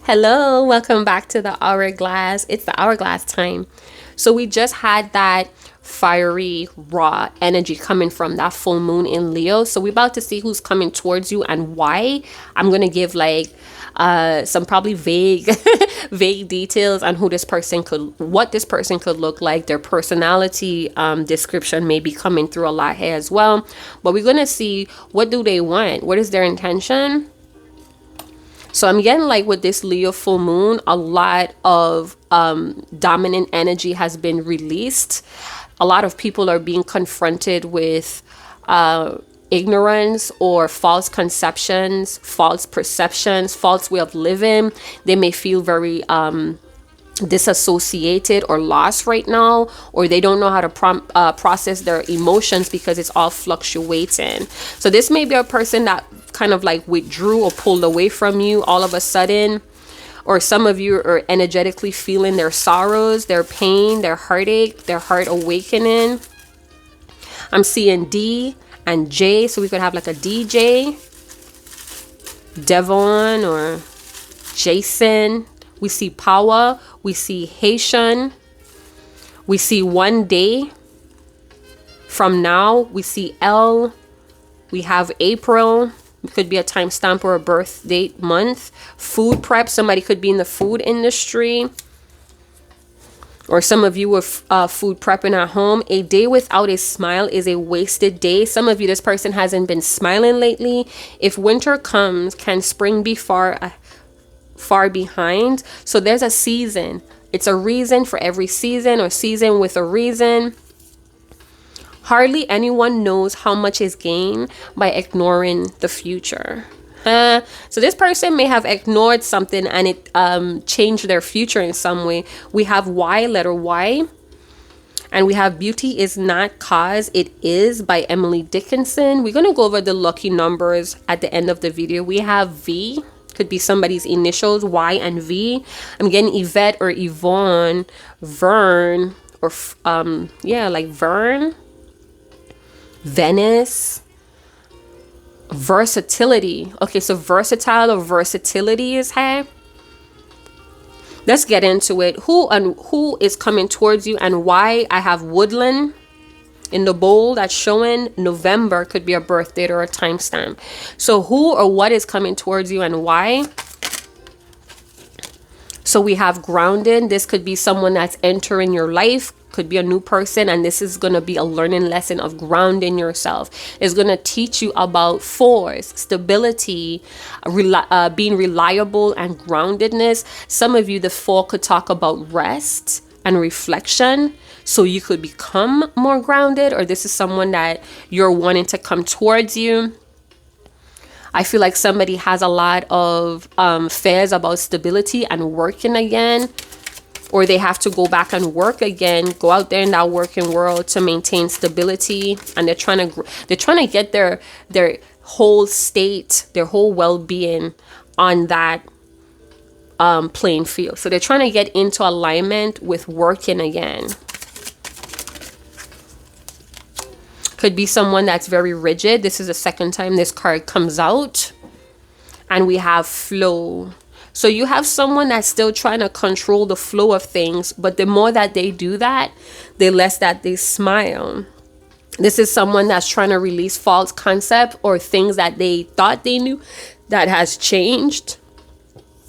Hello, welcome back to the Hourglass. It's the Hourglass time. So we just had that fiery, raw energy coming from that full moon in Leo. So we're about to see who's coming towards you and why. I'm gonna give like some probably vague vague details on what this person could look like. Their personality description may be coming through a lot here as well. But we're gonna see, what do they want? What is their intention? So I'm getting like with this Leo full moon, a lot of dominant energy has been released. A lot of people are being confronted with ignorance or false conceptions, false perceptions, false way of living. They may feel very disassociated or lost right now, or they don't know how to process their emotions because it's all fluctuating. So this may be a person that kind of like withdrew or pulled away from you all of a sudden, or some of you are energetically feeling their sorrows, their pain, their heartache, their heart awakening. I'm seeing D and J, so we could have like a DJ, Devon or Jason. We see Power, we see Haitian, we see one day from now, we see L, we have April. It could be a timestamp or a birth date month. Food prep, somebody could be in the food industry. Or some of you were food prepping at home. A day without a smile is a wasted day. Some of you, this person hasn't been smiling lately. If winter comes, can spring be far behind? So there's a season. It's a reason for every season, or season with a reason. Hardly anyone knows how much is gained by ignoring the future. So this person may have ignored something and it changed their future in some way. We have Y, letter Y. And we have Beauty is Not Cause It Is by Emily Dickinson. We're going to go over the lucky numbers at the end of the video. We have V. Could be somebody's initials, Y and V. I'm getting Yvette or Yvonne, Vern, or like Vern. Venice, versatility. Okay, so versatile or versatility is here. Let's get into it. Who is coming towards you and why? I have Woodland in the bowl that's showing November. Could be a birth date or a timestamp. So who or what is coming towards you and why? So we have grounded. This could be someone that's entering your life. Could be a new person, and this is going to be a learning lesson of grounding yourself. It's going to teach you about force, stability, being reliable, and groundedness. Some of you, the fall could talk about rest and reflection, so you could become more grounded, or this is someone that you're wanting to come towards you. I feel like somebody has a lot of fears about stability and working again, or they have to go back and work again, go out there in that working world to maintain stability, and they're trying to get their whole state, their whole well-being on that playing field. So they're trying to get into alignment with working again. Could be someone that's very rigid. This is the second time this card comes out. And we have flow. So you have someone that's still trying to control the flow of things, but the more that they do that, the less that they smile. This is someone that's trying to release false concept or things that they thought they knew that has changed.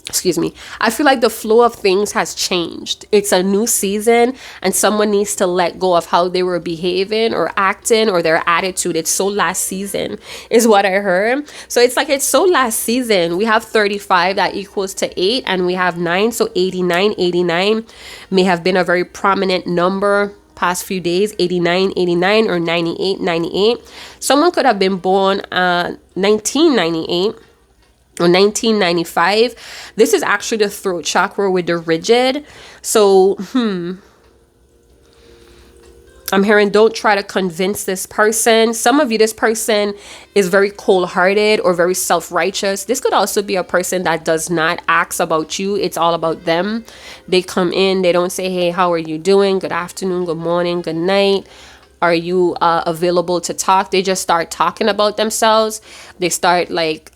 Excuse me. I feel like the flow of things has changed. It's a new season and someone needs to let go of how they were behaving or acting or their attitude. It's so last season is what I heard. So it's like it's so last season. We have 35 that equals to 8 and we have 9. So 89 may have been a very prominent number past few days. 89 or 98. Someone could have been born 1998. or 1995. This is actually the throat chakra with the rigid. So, I'm hearing don't try to convince this person. Some of you, this person is very cold-hearted or very self-righteous. This could also be a person that does not ask about you. It's all about them. They come in, they don't say, hey, how are you doing? Good afternoon, good morning, good night. Are you available to talk? They just start talking about themselves. They start like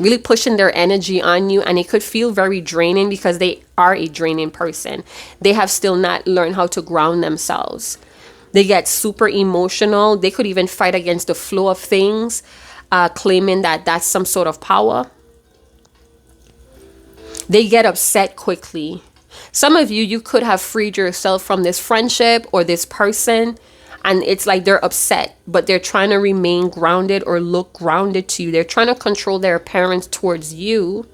really pushing their energy on you, and it could feel very draining because they are a draining person. They have still not learned how to ground themselves. They get super emotional. They could even fight against the flow of things, claiming that that's some sort of power. They get upset quickly. Some of you could have freed yourself from this friendship or this person, and it's like they're upset, but they're trying to remain grounded or look grounded to you. They're trying to control their appearance towards you.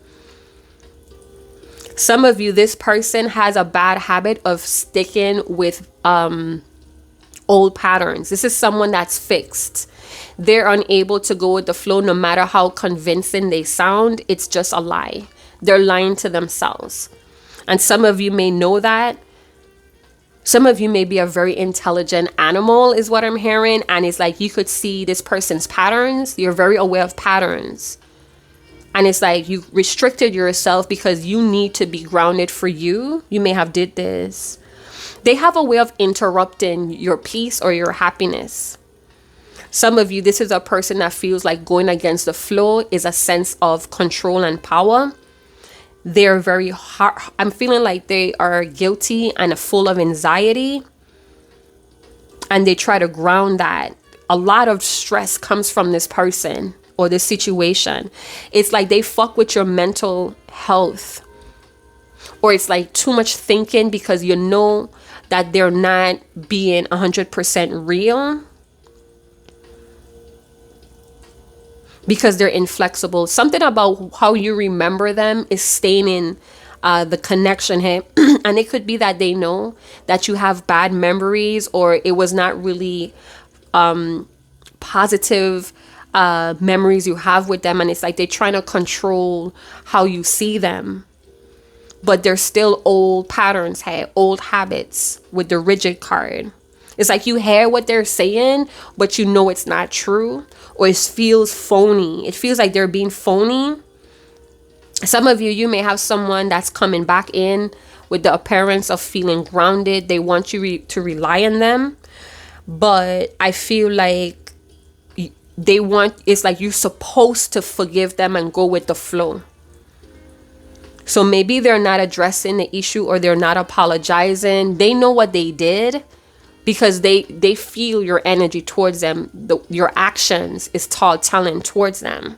Some of you, this person has a bad habit of sticking with old patterns. This is someone that's fixed. They're unable to go with the flow no matter how convincing they sound. It's just a lie. They're lying to themselves. And some of you may know that. Some of you may be a very intelligent animal, is what I'm hearing. And it's like you could see this person's patterns. You're very aware of patterns. And it's like you restricted yourself because you need to be grounded for you. You may have did this. They have a way of interrupting your peace or your happiness. Some of you, this is a person that feels like going against the flow is a sense of control and power. They're very hard. I'm feeling like they are guilty and full of anxiety. And they try to ground that. A lot of stress comes from this person or this situation. It's like they fuck with your mental health. Or it's like too much thinking because you know that they're not being 100% real. Because they're inflexible. Something about how you remember them is staining the connection here. And it could be that they know that you have bad memories, or it was not really positive memories you have with them. And it's like they're trying to control how you see them. But they're still old patterns here, old habits with the rigid card. It's like you hear what they're saying, but you know it's not true, or it feels phony. It feels like they're being phony. Some of you may have someone that's coming back in with the appearance of feeling grounded. They want you to rely on them, but I feel like it's like you're supposed to forgive them and go with the flow. So maybe they're not addressing the issue, or they're not apologizing. They know what they did. Because they feel your energy towards them. Your actions is telling towards them.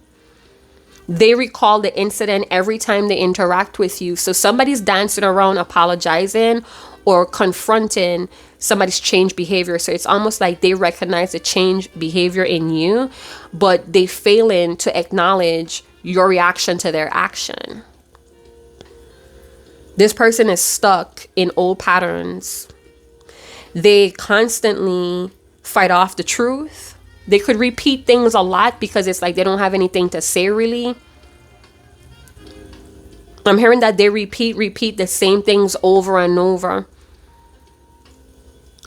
They recall the incident every time they interact with you. So somebody's dancing around apologizing or confronting somebody's changed behavior. So it's almost like they recognize the changed behavior in you, but they failing to acknowledge your reaction to their action. This person is stuck in old patterns. They constantly fight off the truth. They could repeat things a lot because it's like they don't have anything to say really. I'm hearing that they repeat the same things over and over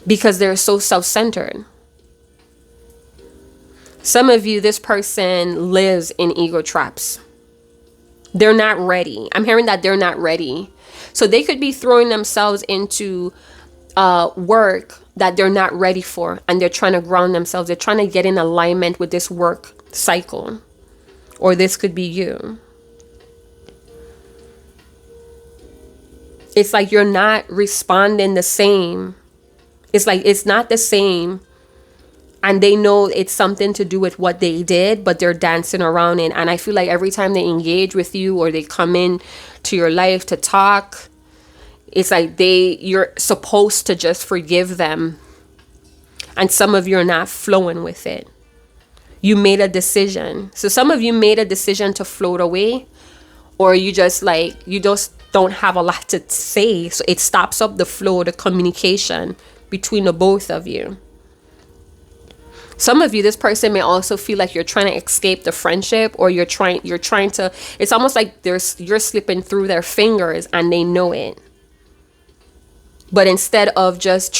because they're so self-centered. Some of you, this person lives in ego traps. They're not ready. I'm hearing that they're not ready. So they could be throwing themselves into work that they're not ready for, and they're trying to ground themselves. They're trying to get in alignment with this work cycle, or this could be you. It's like you're not responding the same. It's like it's not the same, and they know it's something to do with what they did, but they're dancing around it. And I feel like every time they engage with you or they come in to your life to talk, it's like you're supposed to just forgive them. And some of you are not flowing with it. You made a decision. So some of you made a decision to float away, or you just don't have a lot to say. So it stops up the flow, the communication between the both of you. Some of you, this person may also feel like you're trying to escape the friendship, or you're trying to, it's almost like you're slipping through their fingers and they know it. But instead of just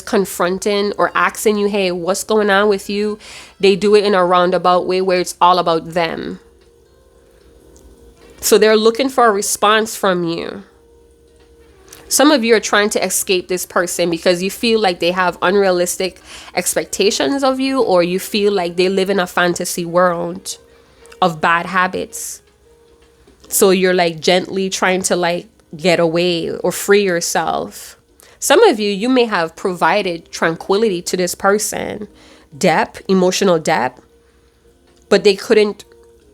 confronting or asking you, hey, what's going on with you? They do it in a roundabout way where it's all about them. So they're looking for a response from you. Some of you are trying to escape this person because you feel like they have unrealistic expectations of you, or you feel like they live in a fantasy world, of bad habits. So you're like gently trying to like get away or free yourself. Some of you, you may have provided tranquility to this person, depth, emotional depth, but they couldn't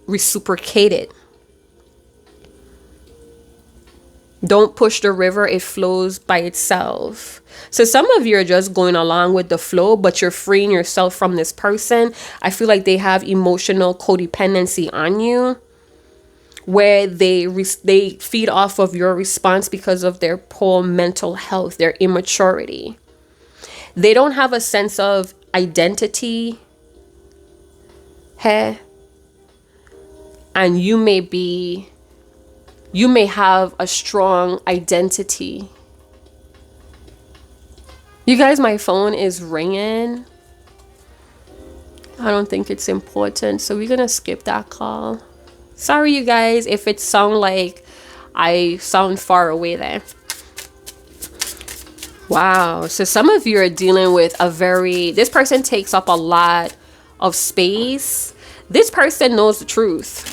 reciprocate it. Don't push the river, it flows by itself. So some of you are just going along with the flow, but you're freeing yourself from this person. I feel like they have emotional codependency on you, where they feed off of your response because of their poor mental health, their immaturity. They don't have a sense of identity. Hey? And you may have a strong identity. You guys, my phone is ringing. I don't think it's important, so we're gonna skip that call. Sorry, you guys, if it sounds like I sound far away there. Wow, so some of you are dealing with this person takes up a lot of space. This person knows the truth.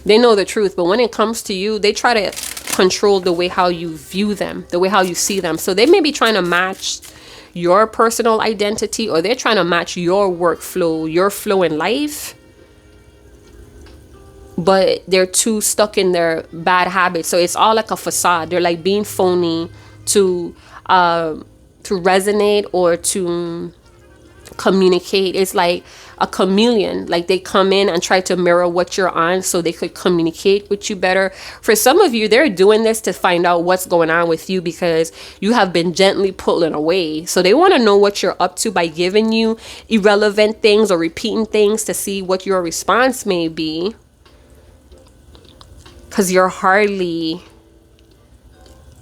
They know the truth, but when it comes to you, they try to control the way how you view them, the way how you see them. So they may be trying to match your personal identity, or they're trying to match your workflow, your flow in life. But they're too stuck in their bad habits. So it's all like a facade. They're like being phony to resonate or to communicate. It's like a chameleon. Like they come in and try to mirror what you're on so they could communicate with you better. For some of you, they're doing this to find out what's going on with you because you have been gently pulling away. So they want to know what you're up to by giving you irrelevant things or repeating things to see what your response may be. Because you're hardly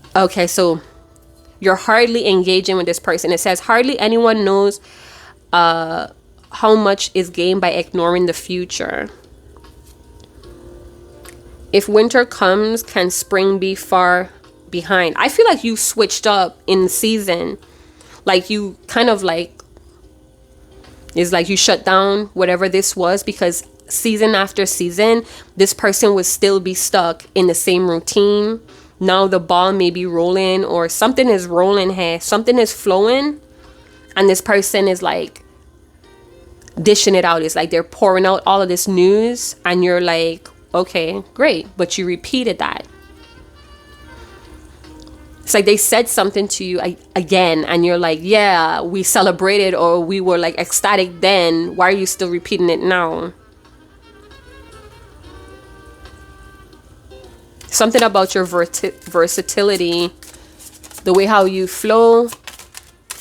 engaging with this person. It says hardly anyone knows how much is gained by ignoring the future. If winter comes, can spring be far behind? I feel like you switched up in season. Like you kind of like, it's like you shut down whatever this was, because season after season, this person would still be stuck in the same routine. Now the ball may be rolling, or something is rolling here, something is flowing, and this person is like dishing it out. It's like they're pouring out all of this news, and you're like, okay, great, but you repeated that. It's like they said something to you again, and you're like, yeah, we celebrated, or we were like ecstatic then. Why are you still repeating it now? Something about your versatility, the way how you flow.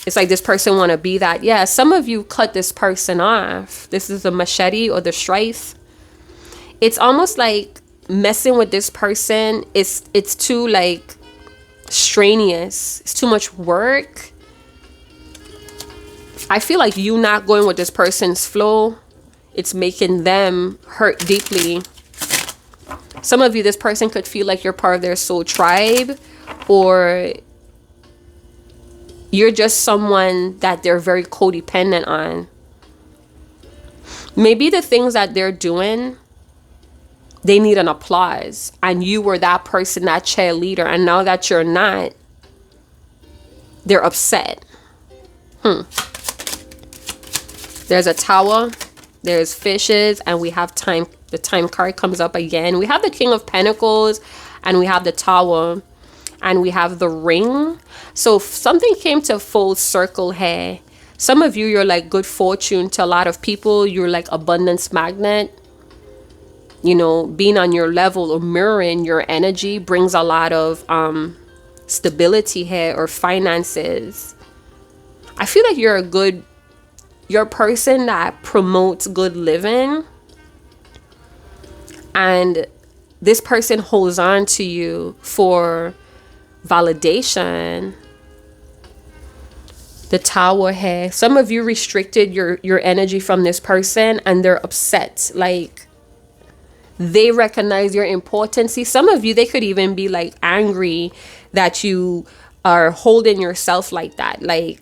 It's like this person want to be that. Yeah, some of you cut this person off. This is the machete or the strife. It's almost like messing with this person. It's too like strenuous. It's too much work. I feel like you not going with this person's flow, it's making them hurt deeply. Some of you, this person could feel like you're part of their soul tribe, or you're just someone that they're very codependent on. Maybe the things that they're doing, they need an applause, and you were that person, that cheerleader, and now that you're not, they're upset. There's a tower, there's fishes, and we have time. The time card comes up again. We have the King of Pentacles, and we have the Tower, and we have the Ring. So something came to full circle here. Some of you, you're like good fortune to a lot of people. You're like abundance magnet. You know, being on your level or mirroring your energy brings a lot of stability here, or finances. I feel like you're a person that promotes good living. And this person holds on to you for validation. The Tower here. Some of you restricted your energy from this person, and they're upset. Like, they recognize your importance. See, some of you, they could even be like angry that you are holding yourself like that. Like,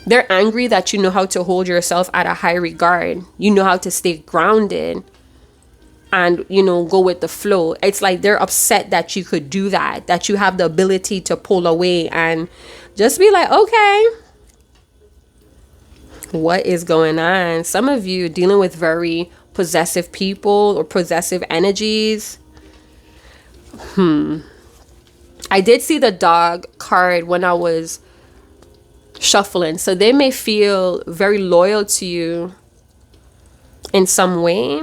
They're angry that you know how to hold yourself at a high regard. You know how to stay grounded and, you know, go with the flow. It's like they're upset that you could do that you have the ability to pull away and just be like, okay, what is going on? Some of you dealing with very possessive people or possessive energies. I did see the dog card when I was shuffling. So they may feel very loyal to you in some way.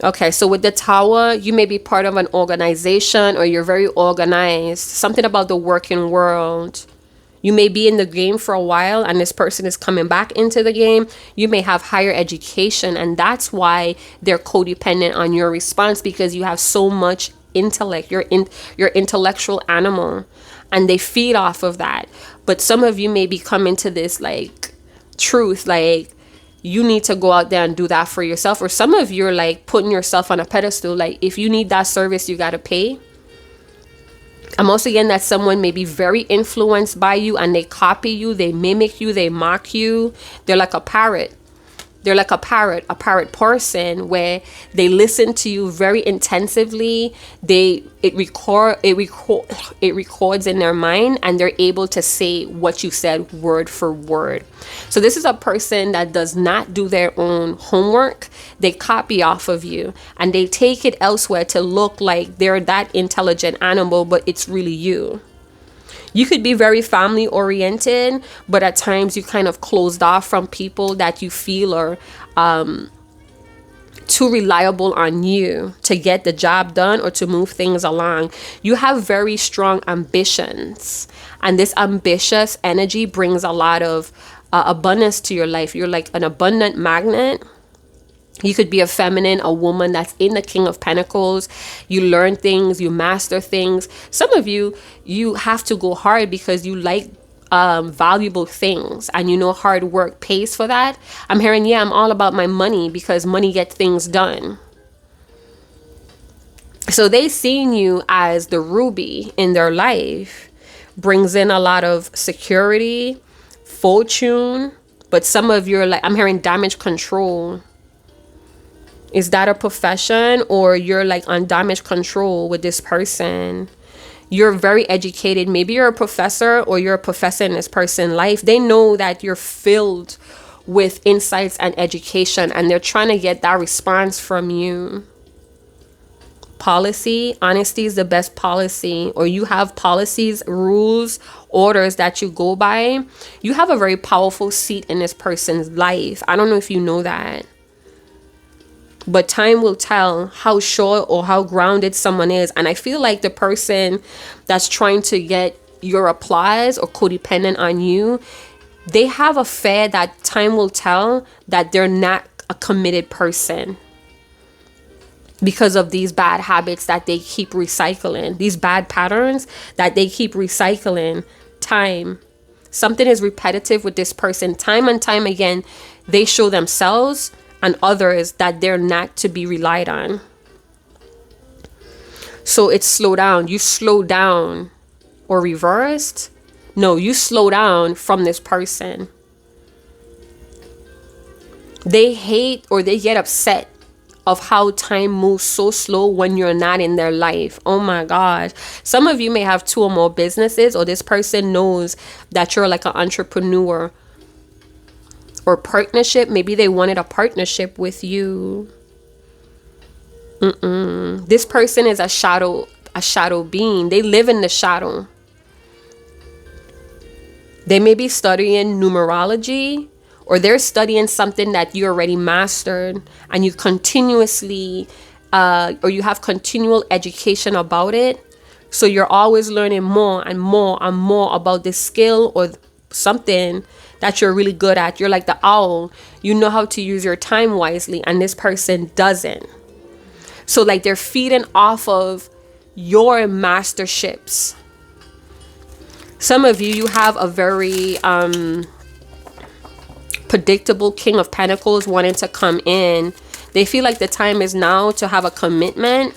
Okay, so with the Tower, you may be part of an organization or you're very organized. Something about the working world. You may be in the game for a while and this person is coming back into the game. You may have higher education and that's why they're codependent on your response, because you have so much intellect. You're intellectual animal and they feed off of that. But some of you may be coming to this like truth, like you need to go out there and do that for yourself. Or some of you are like putting yourself on a pedestal. Like if you need that service, you got to pay. I'm also getting that someone may be very influenced by you and they copy you, they mimic you, they mock you. They're like a parrot. They're like a parrot person where they listen to you very intensively. It records in their mind and they're able to say what you said word for word. So this is a person that does not do their own homework. They copy off of you and they take it elsewhere to look like they're that intelligent animal, but it's really you. You could be very family oriented, but at times you kind of closed off from people that you feel are too reliable on you to get the job done or to move things along. You have very strong ambitions, and this ambitious energy brings a lot of abundance to your life. You're like an abundant magnet. You could be a feminine, a woman that's in the King of Pentacles. You learn things, you master things. Some of you have to go hard because you like valuable things and you know hard work pays for that. I'm hearing, yeah, I'm all about my money because money gets things done. So they seen you as the ruby in their life, brings in a lot of security, fortune. But some of you are like, I'm hearing damage control. Is that a profession, or you're like on damage control with this person? You're very educated. Maybe you're a professor or you're a professor in this person's life. They know that you're filled with insights and education and they're trying to get that response from you. Policy, honesty is the best policy, or you have policies, rules, orders that you go by. You have a very powerful seat in this person's life. I don't know if you know that. But time will tell how sure or how grounded someone is. And I feel like the person that's trying to get your applause or codependent on you, they have a fear that time will tell that they're not a committed person because of these bad habits that they keep recycling, these bad patterns that they keep recycling. Time. Something is repetitive with this person. Time and time again, they show themselves and others that they're not to be relied on. So it's slow down. You slow down, or reversed. No, you slow down from this person. They hate or they get upset of how time moves so slow when you're not in their life. Oh my gosh. Some of you may have 2 or more businesses, or this person knows that you're like an entrepreneur or partnership. Maybe they wanted a partnership with you. This person is a shadow being. They live in the shadow. They may be studying numerology, or they're studying something that you already mastered and you continuously or you have continual education about it. So you're always learning more and more and more about this skill or something that you're really good at. You're like the owl. You know how to use your time wisely, and this person doesn't. So like they're feeding off of your masterships. Some of you have a very predictable King of Pentacles wanting to come in. They feel like the time is now to have a commitment,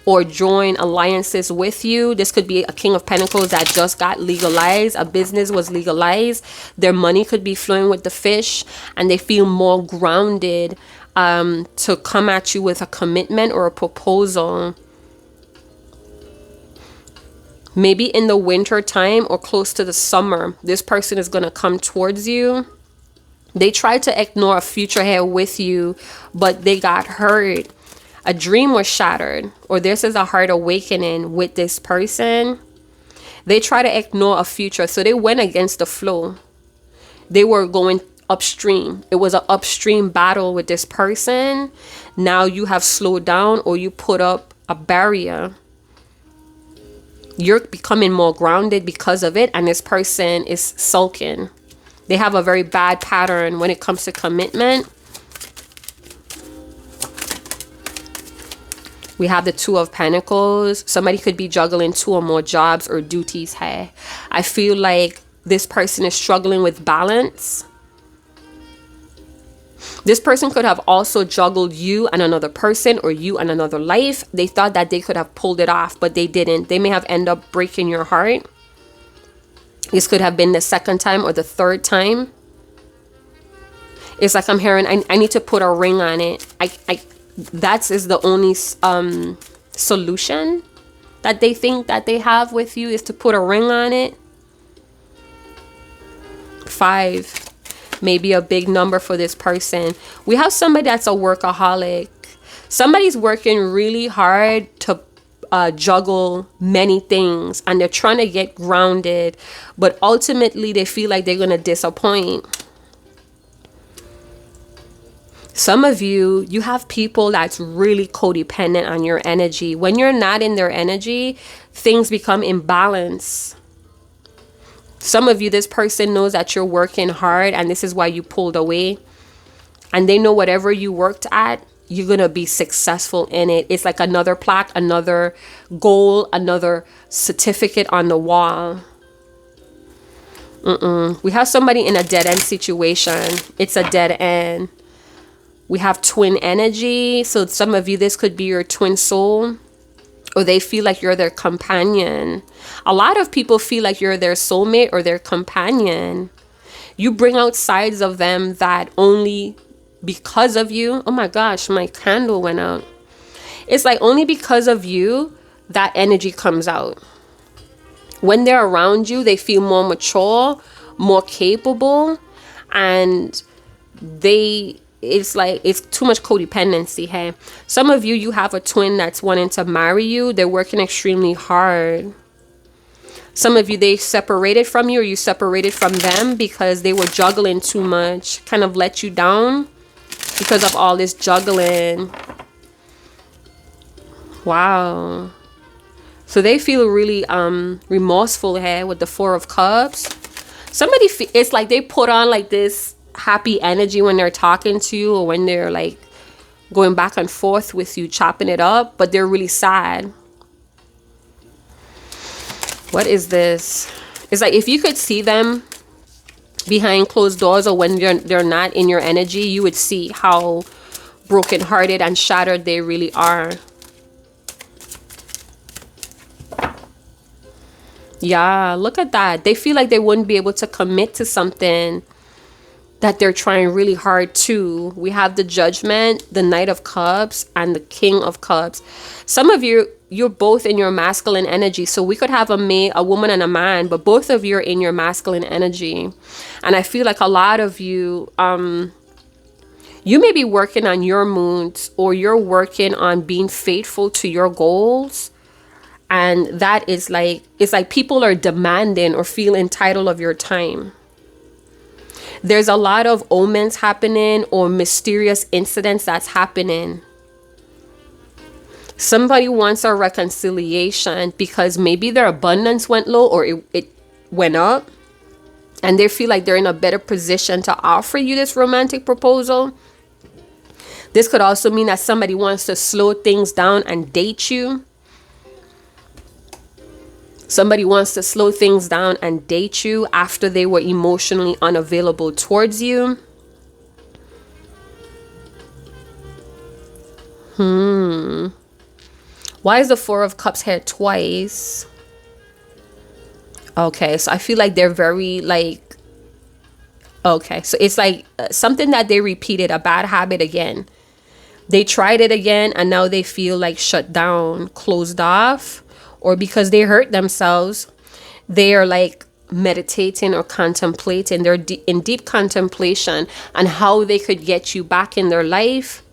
or join alliances with you. This could be a King of Pentacles that just got legalized. A business was legalized. Their money could be flowing with the fish, and they feel more grounded to come at you with a commitment or a proposal. Maybe in the winter time or close to the summer, this person is going to come towards you. They tried to ignore a future here with you, but they got hurt. A dream was shattered, or this is a heart awakening with this person. They try to ignore a future, so they went against the flow. They were going upstream. It was an upstream battle with this person. Now you have slowed down, or you put up a barrier. You're becoming more grounded because of it, and this person is sulking. They have a very bad pattern when it comes to commitment. We have the Two of Pentacles. Somebody could be juggling 2 or more jobs or duties here. I feel like this person is struggling with balance. This person could have also juggled you and another person, or you and another life. They thought that they could have pulled it off, but they didn't. They may have ended up breaking your heart. This could have been the second time or the third time. It's like I'm hearing, I need to put a ring on it. That is the only solution that they think that they have with you, is to put a ring on it. 5. Maybe a big number for this person. We have somebody that's a workaholic. Somebody's working really hard to juggle many things, and they're trying to get grounded, but ultimately they feel like they're going to disappoint. Some of you, you have people that's really codependent on your energy. When you're not in their energy, things become imbalanced. Some of you, this person knows that you're working hard, and this is why you pulled away. And they know whatever you worked at, you're going to be successful in it. It's like another plaque, another goal, another certificate on the wall. We have somebody in a dead-end situation. It's a dead end. We have twin energy. So some of you, this could be your twin soul, or they feel like you're their companion. A lot of people feel like you're their soulmate or their companion. You bring out sides of them that only because of you. Oh my gosh, my candle went out. It's like only because of you that energy comes out. When they're around you, they feel more mature, more capable, and it's like it's too much codependency. Hey, some of you, you have a twin that's wanting to marry you. They're working extremely hard. Some of you, they separated from you, or you separated from them because they were juggling too much, kind of let you down because of all this juggling. Wow. So they feel really remorseful here with the 4 of Cups. Somebody, it's like they put on like this happy energy when they're talking to you, or when they're like going back and forth with you, chopping it up, but they're really sad. What is this? It's like if you could see them behind closed doors, or when they're not in your energy, you would see how brokenhearted and shattered they really are. Yeah, look at that. They feel like they wouldn't be able to commit to something that they're trying really hard to. We have the Judgment, the Knight of Cups, and the King of Cups. Some of you, you're both in your masculine energy. So we could have a woman and a man, but both of you are in your masculine energy. And I feel like a lot of you, you may be working on your moods, or you're working on being faithful to your goals. And that is like, it's like people are demanding or feel entitled of your time. There's a lot of omens happening, or mysterious incidents that's happening. Somebody wants a reconciliation because maybe their abundance went low, or it went up, and they feel like they're in a better position to offer you this romantic proposal. This could also mean that somebody wants to slow things down and date you. Somebody wants to slow things down and date you after they were emotionally unavailable towards you. Why is the Four of Cups here twice? Okay, so I feel like they're very like, okay, so it's like something that they repeated, a bad habit again. They tried it again and now they feel like shut down, closed off, or because they hurt themselves, they are like meditating or contemplating. They're in deep contemplation on how they could get you back in their life,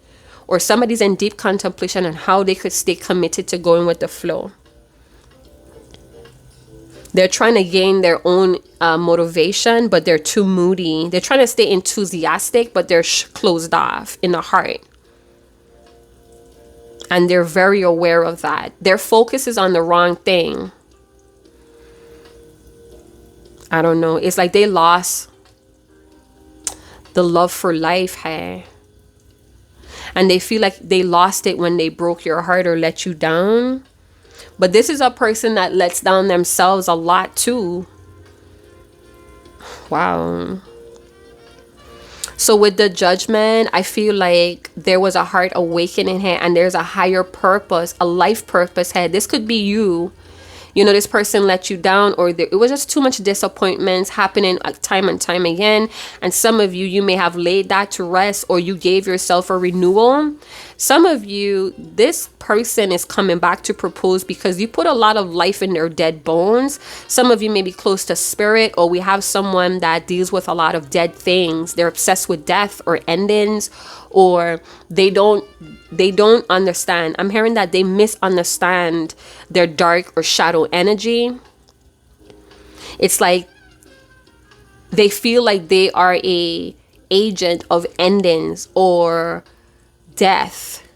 or somebody's in deep contemplation on how they could stay committed to going with the flow. They're trying to gain their own motivation, but they're too moody. They're trying to stay enthusiastic, but they're closed off in the heart. And they're very aware of that. Their focus is on the wrong thing. I don't know. It's like they lost the love for life, hey? And they feel like they lost it when they broke your heart or let you down. But this is a person that lets down themselves a lot too. Wow. So with the Judgment, I feel like there was a heart awakening here, and there's a higher purpose, a life purpose here. This could be you. You know, this person let you down, or it was just too much disappointments happening time and time again. And some of you may have laid that to rest, or you gave yourself a renewal. Some of you, this person is coming back to propose because you put a lot of life in their dead bones. Some of you may be close to spirit, or we have someone that deals with a lot of dead things. They're obsessed with death or endings, or they don't understand. I'm hearing that they misunderstand their dark or shadow energy. It's like they feel like they are a agent of endings or death,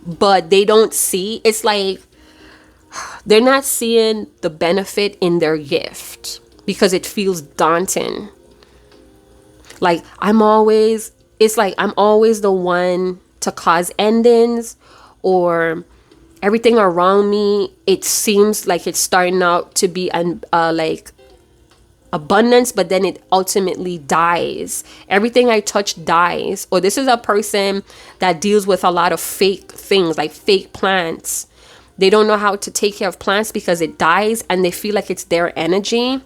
but they don't see. It's like they're not seeing the benefit in their gift because it feels daunting. Like it's like I'm always the one to cause endings, or everything around me, it seems like it's starting out to be like abundance, but then it ultimately dies. Everything I touch dies. Or this is a person that deals with a lot of fake things, like fake plants. They don't know how to take care of plants because it dies, and they feel like it's their energy.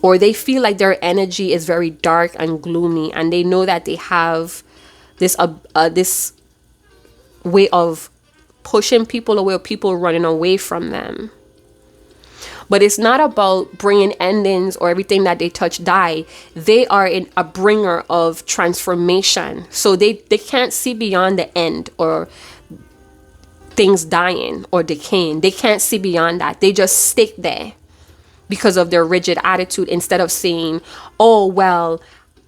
Or they feel like their energy is very dark and gloomy, and they know that they have this way of pushing people away, or people running away from them. But it's not about bringing endings or everything that they touch die. They are a bringer of transformation. So they can't see beyond the end or things dying or decaying. They can't see beyond that. They just stick there because of their rigid attitude, instead of saying, oh, well,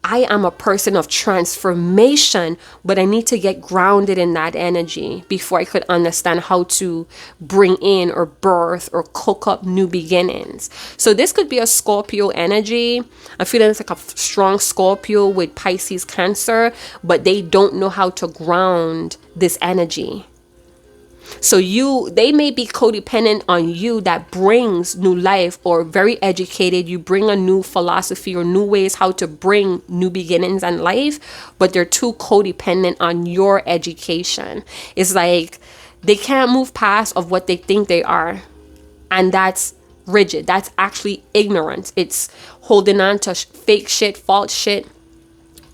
I am a person of transformation, but I need to get grounded in that energy before I could understand how to bring in or birth or cook up new beginnings. So this could be a Scorpio energy. I feel it's like a strong Scorpio with Pisces, Cancer, but they don't know how to ground this energy. So they may be codependent on you that brings new life, or very educated. You bring a new philosophy or new ways how to bring new beginnings and life, but they're too codependent on your education. It's like they can't move past of what they think they are. And that's rigid. That's actually ignorance. It's holding on to fake shit, false shit,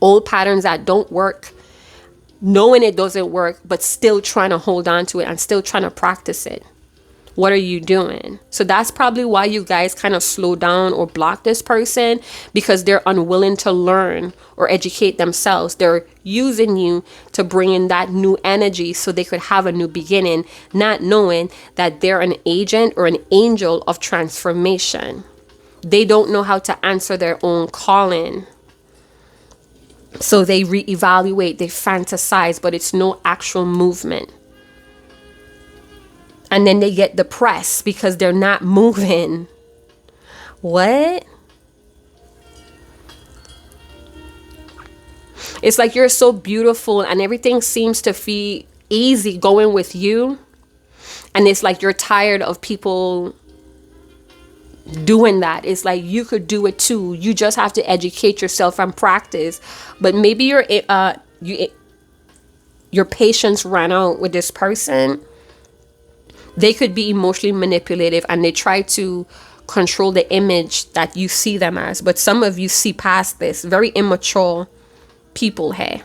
old patterns that don't work, knowing it doesn't work, but still trying to hold on to it and still trying to practice it. What are you doing? So that's probably why you guys kind of slow down or block this person, because they're unwilling to learn or educate themselves. They're using you to bring in that new energy so they could have a new beginning, not knowing that they're an agent or an angel of transformation. They don't know how to answer their own calling. So they reevaluate, they fantasize, but it's no actual movement. And then they get depressed because they're not moving. What? It's like you're so beautiful and everything seems to feel easy going with you. And it's like you're tired of people doing that. It's like you could do it too. You just have to educate yourself and practice. But maybe your patience ran out with this person. They could be emotionally manipulative and they try to control the image that you see them as. But some of you see past this. Very immature people here.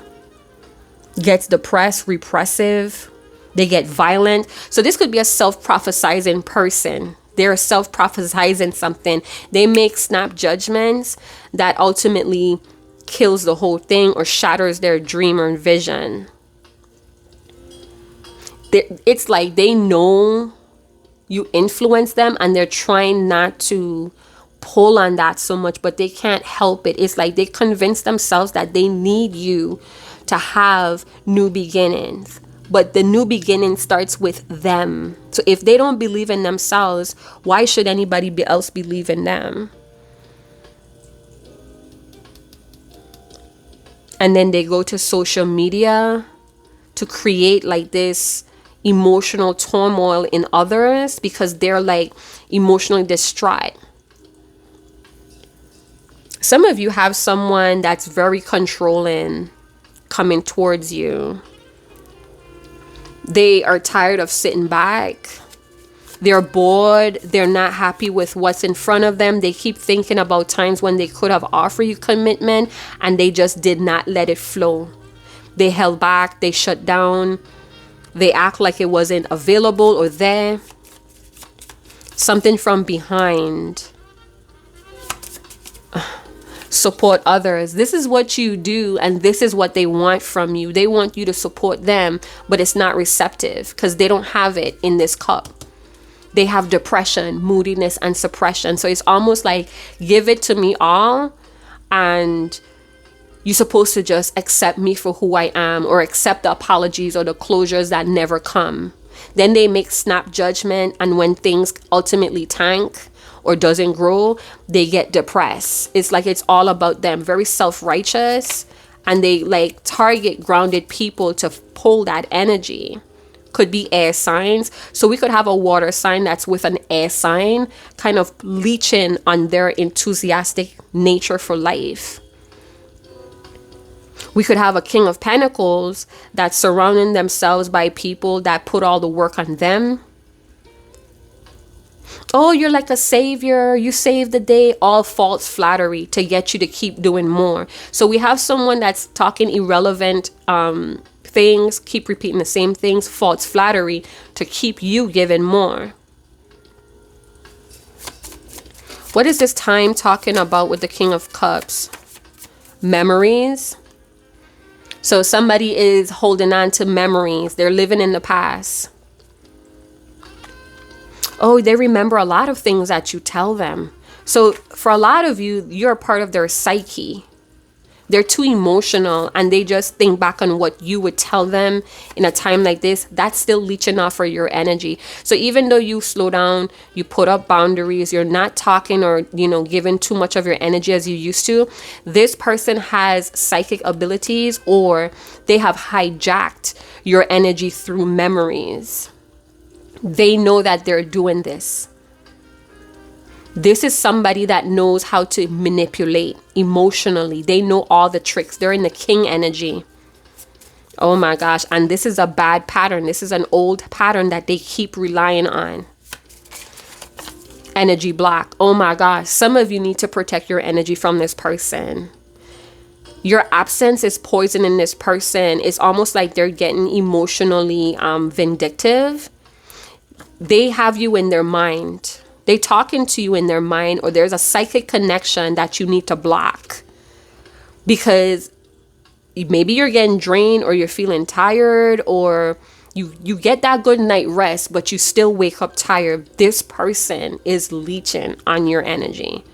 Gets depressed, repressive. They get violent. So this could be a self-prophesizing person. They're self-prophesizing something. They make snap judgments that ultimately kills the whole thing or shatters their dream or vision. It's like they know you influence them and they're trying not to pull on that so much, but they can't help it. It's like they convince themselves that they need you to have new beginnings. But the new beginning starts with them. So if they don't believe in themselves, why should anybody else believe in them? And then they go to social media to create like this emotional turmoil in others because they're like emotionally distraught. Some of you have someone that's very controlling coming towards you. They are tired of sitting back. They're bored. They're not happy with what's in front of them. They keep thinking about times when they could have offered you commitment and they just did not let it flow. They held back. They shut down. They act like it wasn't available or there. Something from behind. Support others. This is what you do and this is what they want from you. They want you to support them, but it's not receptive because they don't have it in this cup. They have depression, moodiness, and suppression. So it's almost like give it to me all and you're supposed to just accept me for who I am or accept the apologies or the closures that never come. Then they make snap judgment, and when things ultimately tank or doesn't grow, they get depressed. It's like it's all about them, very self-righteous, and they like target grounded people to pull that energy. Could be air signs. So we could have a water sign that's with an air sign kind of leeching on their enthusiastic nature for life. We could have a King of Pentacles that's surrounding themselves by people that put all the work on them. Oh, you're like a savior. You saved the day. All false flattery to get you to keep doing more. So we have someone that's talking irrelevant things, keep repeating the same things, false flattery to keep you giving more. What is this time talking about with the King of Cups? Memories. So somebody is holding on to memories. They're living in the past. Oh, they remember a lot of things that you tell them. So for a lot of you, you're a part of their psyche. They're too emotional and they just think back on what you would tell them in a time like this. That's still leeching off for your energy. So even though you slow down, you put up boundaries, you're not talking or, giving too much of your energy as you used to, this person has psychic abilities or they have hijacked your energy through memories. They know that they're doing this. This is somebody that knows how to manipulate emotionally. They know all the tricks. They're in the king energy. Oh my gosh. And this is a bad pattern. This is an old pattern that they keep relying on. Energy block. Oh my gosh. Some of you need to protect your energy from this person. Your absence is poisoning this person. It's almost like they're getting emotionally vindictive. They have you in their mind. They talking to you in their mind, or there's a psychic connection that you need to block because maybe you're getting drained or you're feeling tired or you get that good night rest, but you still wake up tired. This person is leeching on your energy.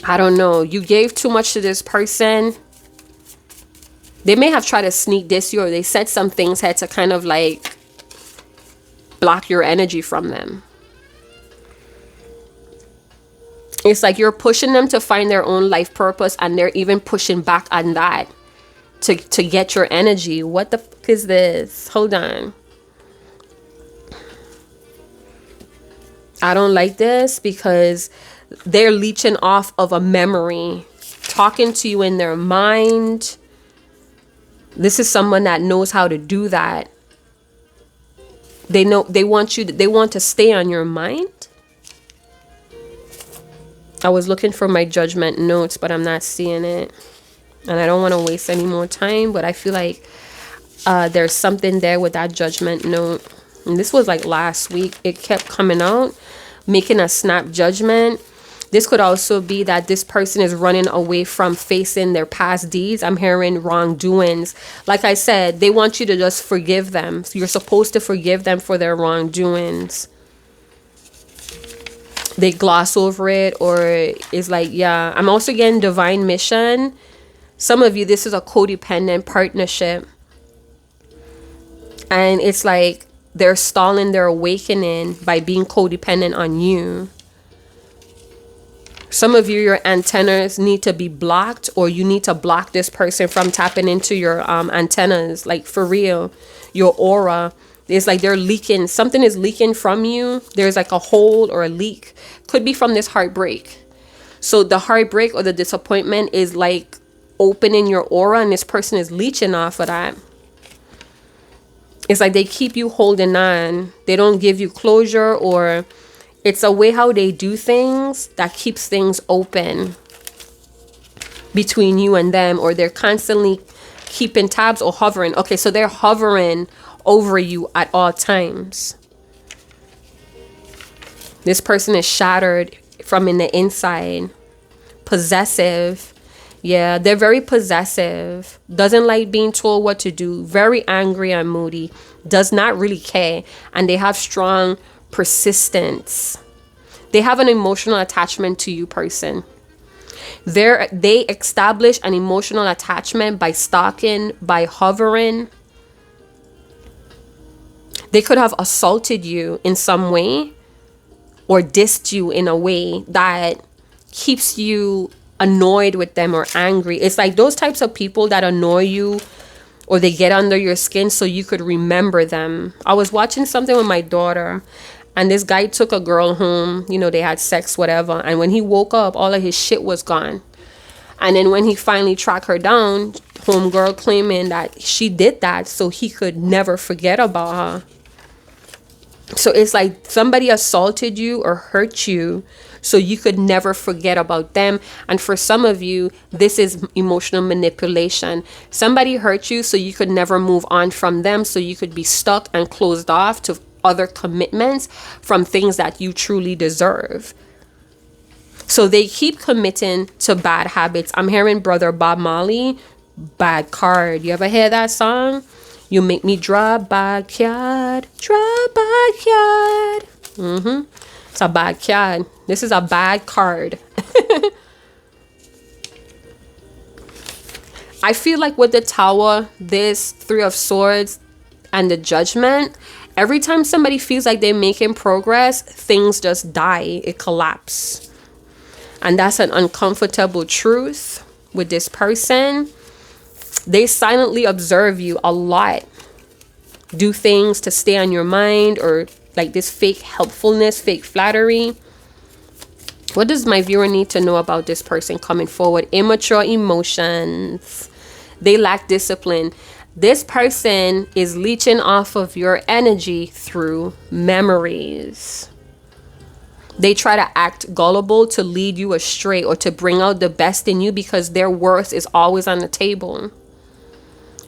I don't know. You gave too much to this person. They may have tried to sneak this you, or they said some things had to kind of like block your energy from them. It's like you're pushing them to find their own life purpose, and they're even pushing back on that to get your energy. What the fuck is this? Hold on. I don't like this because they're leeching off of a memory, talking to you in their mind. This is someone that knows how to do that. They know they want to stay on your mind. I was looking for my judgment notes, but I'm not seeing it. And I don't want to waste any more time, but I feel like there's something there with that judgment note. And this was like last week. It kept coming out, making a snap judgment. This could also be that this person is running away from facing their past deeds. I'm hearing wrongdoings. Like I said, they want you to just forgive them. So you're supposed to forgive them for their wrongdoings. They gloss over it, or it's like, yeah. I'm also getting divine mission. Some of you, this is a codependent partnership. And it's like they're stalling their awakening by being codependent on you. Some of you, your antennas need to be blocked, or you need to block this person from tapping into your antennas, like for real, your aura. It's like they're leaking. Something is leaking from you. There's like a hole or a leak. Could be from this heartbreak. So the heartbreak or the disappointment is like opening your aura, and this person is leeching off of that. It's like they keep you holding on. They don't give you closure, or it's a way how they do things that keeps things open between you and them, or they're constantly keeping tabs or hovering. Okay, so they're hovering over you at all times. This person is shattered from in the inside. Possessive. Yeah, they're very possessive. Doesn't like being told what to do. Very angry and moody. Does not really care. And they have strong persistence. They have an emotional attachment to you, person. They establish an emotional attachment by stalking, by hovering. They could have assaulted you in some way, or dissed you in a way that keeps you annoyed with them or angry. It's like those types of people that annoy you, or they get under your skin so you could remember them. I was watching something with my daughter, and this guy took a girl home. You know, they had sex, whatever. And when he woke up, all of his shit was gone. And then when he finally tracked her down, homegirl claiming that she did that so he could never forget about her. So it's like somebody assaulted you or hurt you so you could never forget about them. And for some of you, this is emotional manipulation. Somebody hurt you so you could never move on from them, so you could be stuck and closed off to other commitments from things that you truly deserve. So they keep committing to bad habits. I'm hearing Brother Bob Marley, Bad Card. You ever hear that song? You make me draw backyard, draw backyard. It's a bad card. This is a bad card. I feel like with the Tower, this Three of Swords, and the Judgment, every time somebody feels like they're making progress, things just die. It collapses. And that's an uncomfortable truth with this person. They silently observe you a lot. Do things to stay on your mind, or like this fake helpfulness, fake flattery. What does my viewer need to know about this person coming forward? Immature emotions. They lack discipline. This person is leeching off of your energy through memories. They try to act gullible to lead you astray, or to bring out the best in you, because their worth is always on the table.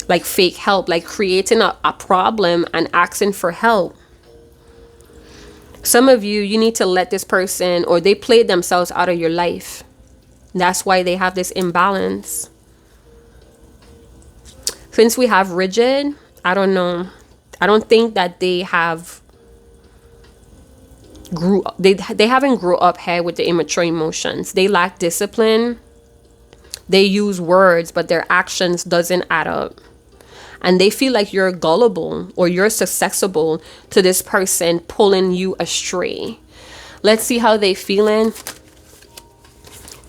Like fake help, like creating a problem and asking for help. Some of you need to let this person, or they played themselves out of your life. That's why they have this imbalance. Since we have rigid, I don't know. I don't think that they have they haven't grew up here with the immature emotions. They lack discipline. They use words, but their actions doesn't add up. And they feel like you're gullible, or you're susceptible to this person pulling you astray. Let's see how they feeling.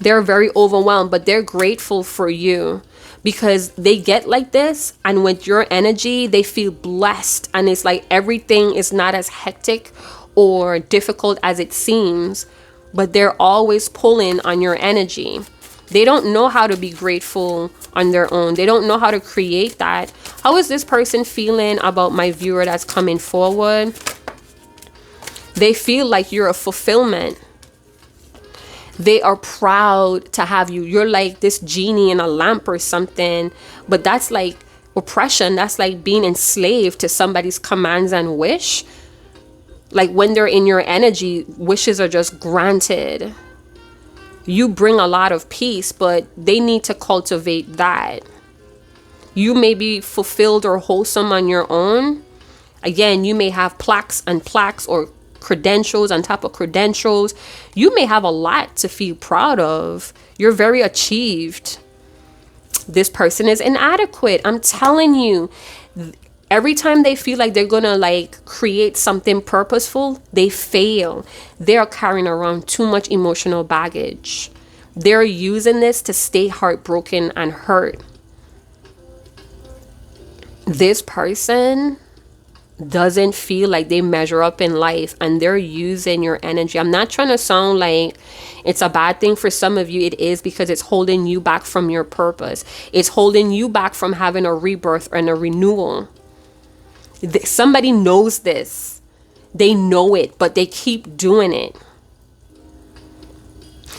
They're very overwhelmed, but they're grateful for you, because they get like this, and with your energy, they feel blessed. And it's like everything is not as hectic or difficult as it seems, but they're always pulling on your energy. They don't know how to be grateful on their own. They don't know how to create that. How is this person feeling about my viewer that's coming forward? They feel like you're a fulfillment. They are proud to have you. You're like this genie in a lamp or something. But that's like oppression. That's like being enslaved to somebody's commands and wish. Like when they're in your energy, wishes are just granted. You bring a lot of peace, but they need to cultivate that. You may be fulfilled or wholesome on your own. Again, you may have plaques and plaques or credentials on top of credentials. You may have a lot to feel proud of. You're very achieved. This person is inadequate. I'm telling you, every time they feel like they're gonna like create something purposeful, they fail. They're carrying around too much emotional baggage. They're using this to stay heartbroken and hurt. This person doesn't feel like they measure up in life, and they're using your energy. I'm not trying to sound like it's a bad thing for some of you. It is, because it's holding you back from your purpose. It's holding you back from having a rebirth and a renewal. Somebody knows this. They know it, but they keep doing it.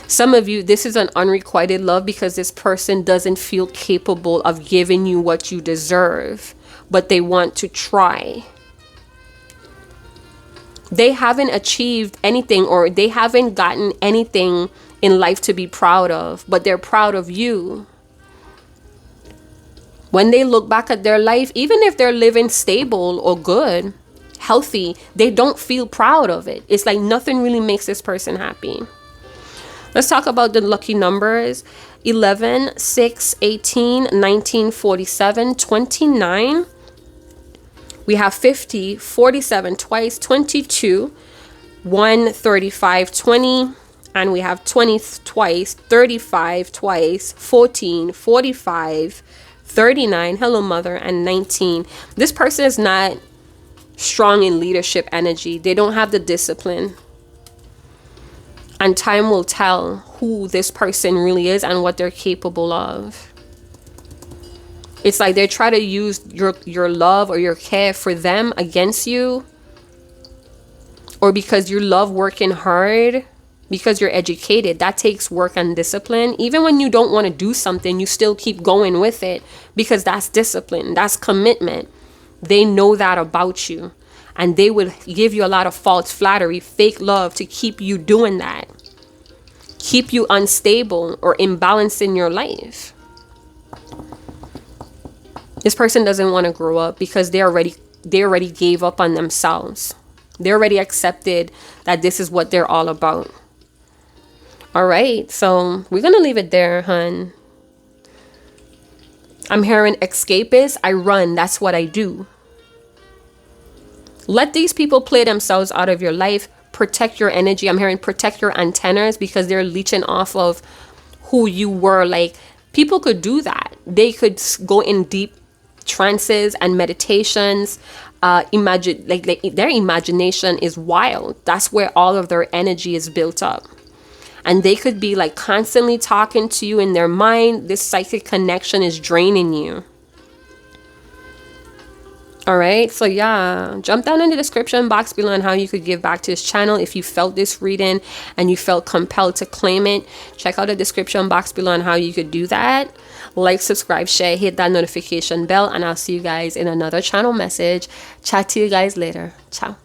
Some of you, this is an unrequited love because this person doesn't feel capable of giving you what you deserve, but they want to try. They haven't achieved anything, or they haven't gotten anything in life to be proud of, but they're proud of you. When they look back at their life, even if they're living stable or good, healthy, they don't feel proud of it. It's like nothing really makes this person happy. Let's talk about the lucky numbers. 11, 6, 18, 19, 47, 29. We have 50, 47 twice, 22, 1, 35, 20. And we have 20 twice, 35 twice, 14, 45, 39, hello mother, and 19. This person is not strong in leadership energy. They don't have the discipline. And time will tell who this person really is and what they're capable of. It's like they try to use your love or your care for them against you. Or because you love working hard, because you're educated. That takes work and discipline. Even when you don't want to do something, you still keep going with it because that's discipline. That's commitment. They know that about you. And they would give you a lot of false flattery, fake love to keep you doing that. Keep you unstable or imbalanced in your life. This person doesn't want to grow up because they already gave up on themselves. They already accepted that this is what they're all about. All right, so we're going to leave it there, hun. I'm hearing escapist. I run. That's what I do. Let these people play themselves out of your life. Protect your energy. I'm hearing protect your antennas because they're leeching off of who you were. Like, people could do that. They could go in deep trances and meditations. Imagine like their imagination is wild. That's where all of their energy is built up. And they could be like constantly talking to you in their mind. This psychic connection is draining you. All right, so yeah, jump down in the description box below on how you could give back to this channel. If you felt this reading and you felt compelled to claim it, check out the description box below on how you could do that. Like, subscribe, share, hit that notification bell, and I'll see you guys in another channel message. Chat to you guys later. Ciao.